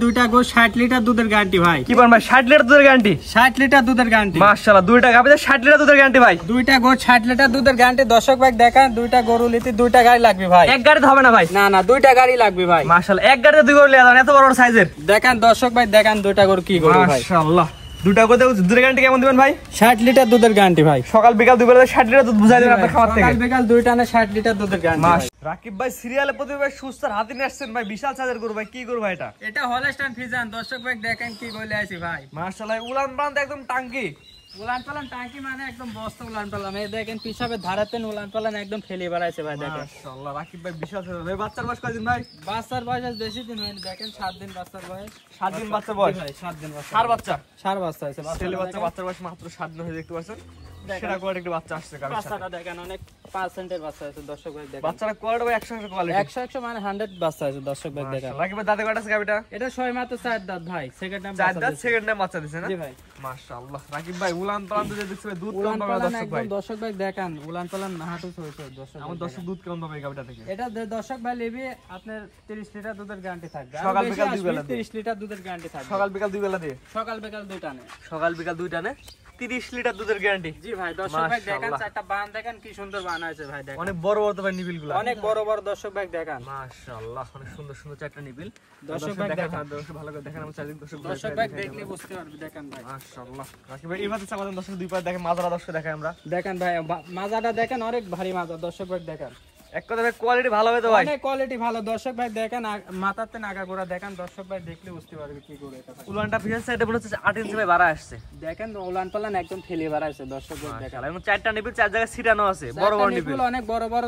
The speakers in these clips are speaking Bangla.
দুইটা গরু 60 লিটার দুধের গ্যারান্টি ভাই। কি বলেন ভাই 60 লিটার দুধের গ্যারান্টি? 60 লিটার দুধের গ্যারান্টি। মাশাআল্লাহ দুইটা গাবিতে 60 লিটার দুধের গ্যারান্টি ভাই। দুইটা গরু 60 লিটার দুধের গ্যারান্টি। দর্শক ভাই দেখেন দুইটা গরু নিতে দুইটা গাড়ি লাগবে ভাই। এক গাড়িতে হবে না ভাই? না না দুইটা গাড়ি লাগবে ভাই। মাশাআল্লাহ এক গাড়িতে দুই গরু লিয়ে যাবেন, এত বড় বড় সাইজের। দেখেন দর্শক ভাই দেখেন দুইটা গরু কি গরু ভাই। মাশাআল্লাহ দুইটা গরুতে দুধের গ্যারান্টি কেমন দিবেন ভাই? 60 লিটার দুধের গ্যারান্টি ভাই। সকাল বিকাল দুই বেলা 60 লিটার দুধ বুঝাই দিবেন আপনার খাবার থেকে। সকাল বিকাল দুই টানে 60 লিটার দুধের গ্যারান্টি। রাকিব ভাই সিরিয়ালে প্রতি ভাই সুস্থার হাতে নিয়ে আসছেন ভাই, বিশাল সাইজের গরু ভাই। কি গরু ভাই এটা? এটা হলস্টাইন ফ্রিজিয়ান। দর্শক ভাই দেখেন কি বলে আইছি ভাই। মাশাআল্লাহ উলান পালান একদম টাঙ্কি। উলান পালান টাঙ্কি মানে একদম বস্তা উলান পালান। এই দেখেন পিছাবে ধারাতেন উলান পালান একদম ফেলে বেড়াইছে ভাই দেখেন। মাশাআল্লাহ রাকিব ভাই বিশাল সাইজের ভাই। বাচ্চার বয়স কয়দিন ভাই? বাচ্চার বয়স বেশি দিন হয়নি, দেখেন 7 দিন বাচ্চার বয়স। 7 দিন বাচ্চার বয়স ভাই 7 দিন বাচ্চা। সার বাচ্চা। সার বাচ্চা আছে। ছেলে বাচ্চা, বাচ্চার বয়স মাত্র 7 দিন হয়ে দেখতে পাচ্ছেন। সেটা কোয়ালিটি একটা বাচ্চা আসছে গাবির সাথে। বাচ্চাটা দেখেন অনেক পার্সেন্টের বাচ্চা আছে দর্শক ভাই দেখেন। বাচ্চারা কোয়ালিটি ভাই 100% কোয়ালিটি। 100 মানে 100 বাচ্চা আছে দর্শক ভাই দেখেন। রাকিব ভাই দাঁতে কয়টা আছে গাবিটা? এটা 6 মাত্র 4 দাঁত ভাই। সেকেন্ড টাইম 4 দাঁত সেকেন্ড টাইম বাচ্চা দিছে না? জি ভাই। মাশাআল্লাহ রাকিব ভাই উলান পালান দুধ দেখছে ভাই, দুধ উলান কেমন পাবে পালান দর্শক একদম ভাই? দর্শক ভাই দেখেন উলান পালান নাহাটু হইছে দর্শক। আমার দর্শক দুধ কেমন পাবে এই গাবিটা থেকে? এটা দর্শক ভাই নেবে আপনার 30 লিটার দুধের গ্যারান্টি থাকবে। সকাল বিকাল দুই বেলা 30 লিটার দুধের গ্যারান্টি থাকবে। সকাল বিকাল দুই বেলা দিয়ে? সকাল বিকাল দুই টানে। সকাল বিকাল দুই টানে 30 লিটার দুধের গ্যারান্টি। জি ভাই দর্শক ভাই দেখেন চারটা বান দেখেন কি সুন্দর বান আছে ভাই দেখেন। অনেক বড় বড় তো ভাই নিবিলগুলো। অনেক বড় বড় দর্শক ভাই দেখেন। মাশাআল্লাহ অনেক সুন্দর সুন্দর চারটা নিবিল। দর্শক ভাই দেখেন দর্শক ভালো করে দেখেন। আমার চারিদিক দর্শক ভাই দেখলে বুঝতে পারবে দেখেন ভাই। মাশাআল্লাহ রাকিব ভাই এইভাবে আমাদের দর্শক দুই পাশে দেখেন মাজারা দর্শক দেখাই আমরা। দেখেন ভাই মাজাটা দেখেন অনেক ভারী মাজা দর্শক ভাই দেখেন। এক কথা ভাই কোয়ালিটি ভালো হবে তো ভাই? অনেক কোয়ালিটি ভালো দর্শক ভাই দেখেন। মাথাতে নাগা গোড়া দেখেন দর্শক ভাই দেখলে বুঝতে পারবে কি করে এটা। উলানটা পিছন সাইডে মনে হচ্ছে 8 ইঞ্চি ভাই বাড়া আসছে। দেখেন উলান পালান একদম ফেলে বাড়াইছে দর্শক ভাই দেখেন। এবং চারটা নিবিল চার জায়গায় ছিটানো আছে, বড় বড় নিবিল। অনেক বড় বড়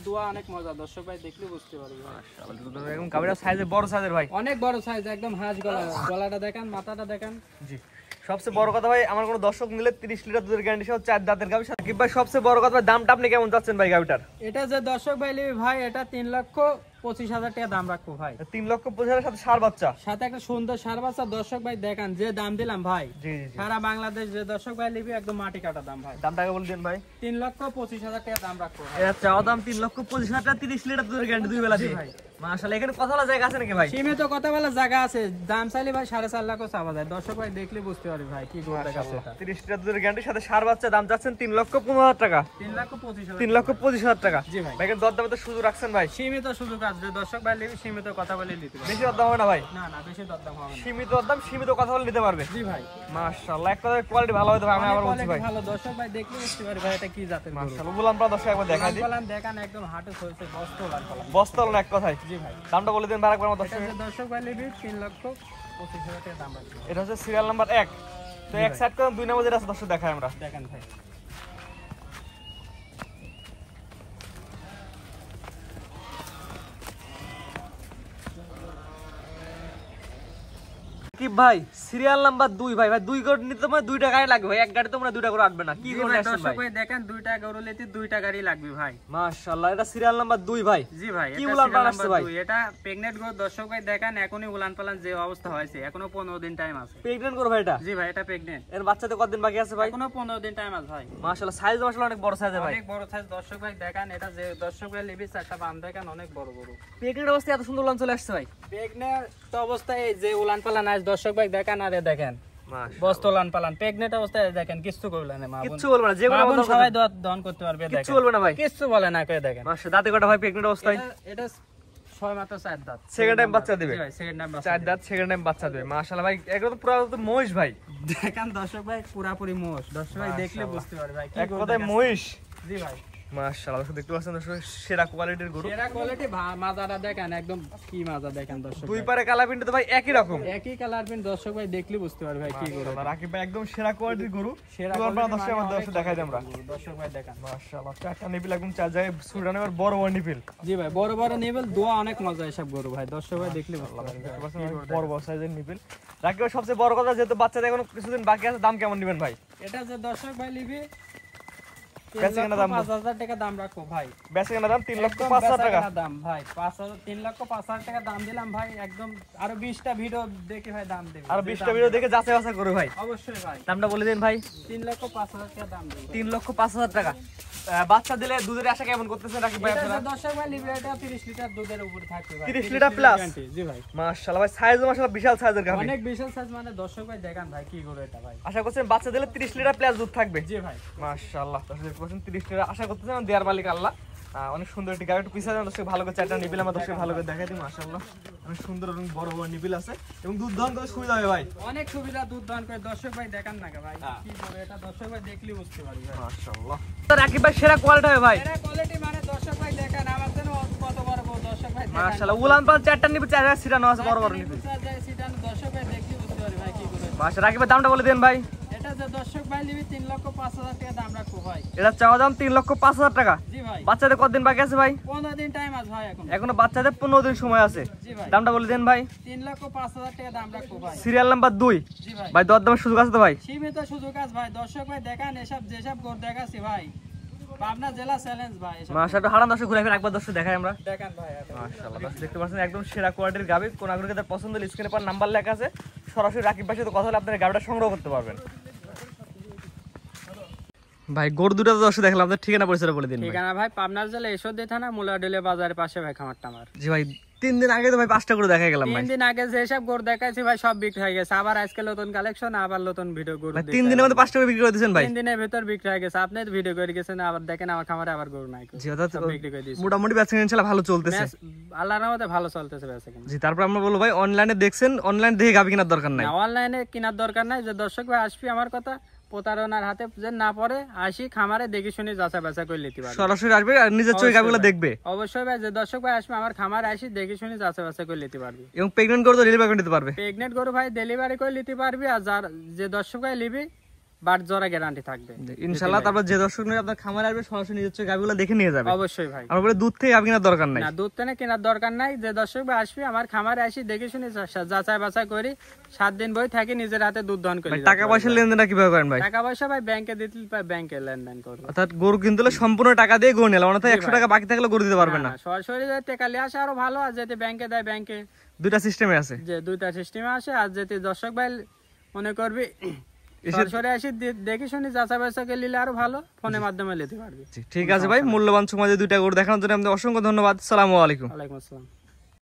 দোয়া অনেক মজা দর্শক ভাই দেখলে বুঝতে পারবে। মাশাআল্লাহ একদম গাবিটা সাইজে বড় সাইজের ভাই। অনেক বড় সাইজ একদম হাঁস গলা। গলাটা দেখেন মাথাটা দেখেন। জি সবচেয়ে বড় কথা ভাই আমার কোন দর্শক নিলে 30 লিটার দুধের গ্যারান্টি সহ 4 দাঁতের গাবি। সাকিব ভাই সবচেয়ে বড় কথা ভাই দামটা আপনি কেমন চাচ্ছেন ভাই গাবিটার? এটা যে দর্শক ভাই নেবে ভাই এটা 3,25,000 টাকা দাম রাখবো ভাই। 3,25,000 সাথে সার বাচ্চা, সাথে একটা সুন্দর সার বাচ্চা দর্শক ভাই দেখেন যে দাম দিলাম ভাই। জি জি সারা বাংলাদেশ যে দর্শক ভাই নেবে একদম মাটি কাটা দাম ভাই। দামটা আগে বলে দেন ভাই। 3,25,000 টাকা দাম রাখবো। এর চাওয়া দাম 3,25,000 টাকা, 30 লিটার দুধের গ্যারান্টি দুই বেলা দিয়ে ভাই। মাশাআল্লাহ এখানে কথা বলা জায়গা আছে নাকি ভাই? সীমিত কথা বলা জায়গা আছে। দাম চাইলে ভাই 4.5 লাখও চাওয়া যায়। দর্শক ভাই দেখলে বুঝতে পারবে ভাই কি গরু দেখাচ্ছে। 30 লিটার দুধের গ্যারান্টির সাথে সার বাচ্চা দাম যাচ্ছেন 3,15,000 টাকা। 3,25,000 3,25,000 টাকা। জি ভাই। ভাই দরদামে তো সুযোগ রাখছেন ভাই? সীমিত সুযোগ আছে দর্শক ভাই নেবে সীমিত কথা বলে নিতে পারবে। বেশি দরদাম হবে না ভাই? না না বেশি দরদাম হবে না। সীমিত দরদাম সীমিত কথা বলে নিতে পারবে। জি ভাই। মাশাআল্লাহ এক কথা কোয়ালিটি ভালো হবে তো আমি আবার বলছি ভাই। ভালো দর্শক ভাই দেখলে বুঝতে পারবে ভাই এটা কি জাতের গরু। মাশাআল্লাহ বললাম প্রায় দর্শক একবার দেখাই দিই। বললাম দেখেন একদম হাটে চলছে বস্তা লাল। বস্তা হলো না এক কথায়। জি ভাই। দামটা বলে দেন আরেকবার আমার দর্শক। দর্শক ভাই নেবে 3,25,000 টাকা দাম রাখবে। এটা হচ্ছে সিরিয়াল নাম্বার 1। তো এক সাইড করে দুই নাম্বার যেটা আছে দর্শক দেখাই আমরা। দেখেন ভাই। কি ভাই সিরিয়াল নাম্বার 2 ভাই। ভাই দুই গরু নিতে তোমার দুইটা গাড়ি লাগবে ভাই, এক গাড়ি তোমরা দুইটা গরু আটবে না। কি গরু আসছে দর্শক ভাই? ভাই দেখেন দুইটা গরু নিতে দুইটা গাড়ি লাগবে ভাই। মাশাআল্লাহ এটা সিরিয়াল নাম্বার 2 ভাই। জি ভাই। কি উলান পালান আসছে ভাই? এটা প্রেগন্যান্ট গরু দর্শক ভাই দেখেন এখনই উলান পালান যে অবস্থা হয়েছে এখনো 15 দিন টাইম আছে। প্রেগন্যান্ট গরু ভাই এটা? জি ভাই এটা প্রেগন্যান্ট। এর বাচ্চাতে কতদিন বাকি আছে ভাই? এখনো 15 দিন টাইম আছে ভাই। মাশাআল্লাহ সাইজ মাশাআল্লাহ অনেক বড় সাইজের ভাই। অনেক বড় সাইজ দর্শক ভাই দেখেন। এটা যে দর্শক ভাই নেবে চারটা বান দেখেন অনেক বড় বড়। প্রেগন্যান্ট অবস্থায় এত সুন্দর উলান চলে আসছে ভাই। প্রেগন্যান্ট অবস্থায় যে উলান পালান আছে দর্শক ভাই দেখেন। আরে দেখেন বস্তা উলান পালান প্রেগন্যান্ট অবস্থায় দেখেন কিছু করবে না। কিচ্ছু বলবে না, যে কোনো কথা সবাই দহন করতে পারবে দেখেন। কিচ্ছু বলবে না ভাই। কিচ্ছু বলে না কে দেখেন। মাশাআল্লাহ দাঁতে কয়টা ভাই প্রেগন্যান্ট অবস্থায়? এটা 6 মাত্র 4 দাঁত। সেকেন্ড টাইম বাচ্চা দিবে? জি ভাই সেকেন্ড টাইম বাচ্চা। 4 দাঁত সেকেন্ড টাইম বাচ্চা দিবে। মাশাআল্লাহ ভাই একদম পুরো মহিষ ভাই। দেখেন দর্শক ভাই পুরাপুরি মোষ। দর্শক ভাই দেখলে বুঝতে পারবে ভাই কি এক কথায় মহিষ। জি ভাই। মাশাআল্লাহ দেখতে পাচ্ছেন দর্শক সেরা কোয়ালিটির গরু। সেরা কোয়ালিটি মাজাটা দেখেন একদম কি মাজা দেখেন দর্শক। দুই পারে কালা পিন্ড তো ভাই একই রকম। একই কালার পিন দর্শক ভাই দেখলে বুঝতে পারবে ভাই কি গরু। রাকিব ভাই একদম সেরা কোয়ালিটির গরু। সেরা কোয়ালিটির দর্শক আমাদের দর্শক দেখাই দেই আমরা। দর্শক ভাই দেখেন মাশাআল্লাহ চারটা নিপিল একদম চার জায়গায় সুরানের বড় বড় নিপিল। জি ভাই বড় বড় নিপিল দোয়া অনেক মজা এসব গরু ভাই। দর্শক ভাই দেখলে বুঝতে পারবে বড় বড় সাইজের নিপিল। রাকিব ভাই সবচেয়ে বড় কথা যেহেতু বাচ্চাদের এখনো কিছুদিন বাকি আছে দাম কেমন নেবেন ভাই? এটা যে দর্শক ভাই নিবি বেচাকেনা দাম 5,000 টাকা দাম রাখো ভাই। বেচাকেনা দাম 3,05,000 টাকা দাম ভাই 3,05,000 টাকা দাম দিলাম ভাই। একদম আরো 20টা ভিডিও দেখে ভাই দাম দেব, আর 20টা ভিডিও দেখে যাচাই বাছাই করবে ভাই। অবশ্যই ভাই। দামটা বলে দিন ভাই। 3,05,000 টাকা দাম দেব। 3,05,000 টাকা। বাচ্চা দিলে দুধের আশা কেমন করতেছেন রাকিব ভাই আপনারা? দর্শক ভাই লিবে এটা 30 লিটার দুধের উপরে থাকবে ভাই। 30 লিটার প্লাস। জি ভাই। মাশাআল্লাহ ভাই, সাইজও মাশাআল্লাহ বিশাল সাইজের গাভী। অনেক বিশাল সাইজ, মানে দর্শক ভাই দেখান ভাই কি করে এটা ভাই। আশা করছেন বাচ্চা দিলে 30 লিটার প্লাস দুধ থাকবে? জি ভাই। মাশাআল্লাহ, দর্শক দেখছেন 30 লিটার আশা করতেছেন, দেয়ার মালিক আল্লাহ। অনেক সুন্দর একটি গাভী। একটু পিছনে দর্শক ভালো করে চারটা নিবিল আমরা দর্শক ভালো করে দেখাই দিই। মাশাআল্লাহ অনেক সুন্দর এবং বড় বড় নিবিল আছে এবং দুধ দহন করতে সুবিধা হবে ভাই। অনেক সুবিধা দুধ দহন করে। দর্শক ভাই দেখান না ভাই কি করে এটা, দর্শক ভাই দেখলে বুঝতে পারবে ভাই। মাশাআল্লাহ রাকিব ভাই সেরা কোয়ালিটি হবে ভাই। এর কোয়ালিটি মানে দর্শক ভাই দেখেন আমার জন্য কত বড় বড় দর্শক ভাই দেখেন। মাশাআল্লাহ উলান পাল চারটা নিবি, চারটা সিটানো আছে বড় বড় নিবি। দর্শক ভাই দেখলে বুঝতে পারবে ভাই কি করে। মাশাআল্লাহ রাকিব ভাই দামটা বলে দেন ভাই। এটা যে দর্শক ভাই নিবি 3,05,000 টাকা দাম রাখো ভাই। এটা চাওয়া দাম 3,05,000 টাকা। জি ভাই। বাচ্চাদের কতদিন বাকি আছে ভাই? 15 দিন টাইম আছে ভাই। এখনো বাচ্চাদের 15 দিন সময় আছে। জি ভাই। দামটা বলে দেন ভাই। 3,05,000 টাকা দাম রাখো ভাই। Serial number 2। জি ভাই। ভাই দরদামের সুযোগ আছে তো ভাই? সীমিত সুযোগ আছে ভাই। দর্শক ভাই দেখান এসব যেসব গর দেখাছি ভাই, পাবনা জেলা চ্যালেঞ্জ ভাই। এসব মাশাআল্লাহ হারান দর্শক ঘুরে ফিরে একবার দর্শক দেখাই আমরা। দেখান ভাই। মাশাআল্লাহ দর্শক দেখতে পাচ্ছেন একদম সেরা কোয়ালিটির গাভী। কোন আগ্রহী যাদের পছন্দ হলে স্ক্রিনে পর নাম্বার লেখা আছে, সরাসরি রাকিব ভাইয়ের সাথে কথা বলে আপনারা গাভীটা সংগ্রহ করতে পারবেন। ভাই গরু দুটো তো দর্শক দেখলাম, আপনার ঠিকানা পরিচয় বলে দিন। ঠিকানা ভাই পাবনা জেলা ঈশ্বরদী থানা মুলাডেলে বাজারের পাশে ভাই খামারটা আমার। জি ভাই 3 দিন আগে তো ভাই 5টা করে দেখা গেলাম ভাই। 3 দিন আগে যেসব গরু দেখাইছি ভাই সব বিক্রি হয়ে গেছে। আবার আজকে নতুন কালেকশন, আবার নতুন ভিডিও গরু। ভাই 3 দিনের মধ্যে 5টা করে বিক্রি করে দিয়েছেন ভাই? 3 দিনের ভিতর বিক্রি হয়ে গেছে। আপনি ভিডিও করে গেছেন, আবার দেখেন আমার খামারে আবার গরু নাই। জি অর্থাৎ বিক্রি করে দিয়েছি। মোটামুটি বেচা ইনশাআল্লাহ ভালো চলতেছে। আল্লাহর রহমতে ভালো চলতেছে বেচা কিনা। জি তারপর আমরা বলবো ভাই অনলাইনে দেখছেন, অনলাইন দেখে গাভী কেনার দরকার নাই। না অনলাইনে কেনার দরকার নাই। যে দর্শক ভাই আসবি আমার কথা প্রতারণার হাতে যে না পড়ে, আসি খামারে দেখে শুনে যাচাই বাছাই করে নিতে পারবে। সরাসরি আসবে আর নিজের চোখে গাভীগুলো দেখবে। অবশ্যই ভাই, যে দর্শক ভাই আসবে আমার খামারে আসি দেখে শুনে যাচাই বাছাই করে নিতে পারবে। এবং প্রেগন্যান্ট গরু তো ডেলিভারি করে দিতে পারবে। প্রেগনেন্ট গরু ভাই ডেলিভারি করে নিতে পারবি। আর যার যে দর্শক ভাই নিবি বাট জোড়া গ্যারান্টি থাকবে ইনশাআল্লাহ। তারপর যে দর্শক নিয়ে আপনার খামারে আসবে সরাসরি নিজের চোখে গাভীগুলো দেখে নিয়ে যাবে। অবশ্যই ভাই। আমরা বলে দুধ থেকে গাভী কেনার দরকার নাই। না দুধ থেকে কেনার দরকার নাই। যে দর্শক ভাই আসবে আমার খামারে আসি দেখে শুনে যাচাই বাছাই করি 7 দিন বই থাকি নিজের হাতে দুধ দহন করি। টাকা পয়সা লেনদেনটা কিভাবে করেন ভাই? টাকা পয়সা ভাই ব্যাংকে দিতে ব্যাংকে লেনদেন করব। অর্থাৎ গরু কিনতে হলে সম্পূর্ণ টাকা দিয়ে গরু নিলাম, অন্যথায় 100 টাকা বাকি থাকলে গরু দিতে পারবেন না। সরাসরি যদি টাকা নিয়ে আসে আরো ভালো। আর যেতে ব্যাংকে দেয় ব্যাংকে। দুইটা সিস্টেমে আছে। যে দুইটা সিস্টেমে আসে। আর যেতে দর্শক ভাই মনে করবি সরাসরি আসি দেখে শুনে যাচাই বাছাই করে নিলে আরো ভালো, ফোনের মাধ্যমে নিতে পারবি। ঠিক আছে ভাই, মূল্যবান সময় 2টা গরু দেখানোর জন্য আপনাদের অসংখ্য ধন্যবাদ। আসসালামু আলাইকুম। ওয়ালাইকুম আসসালাম।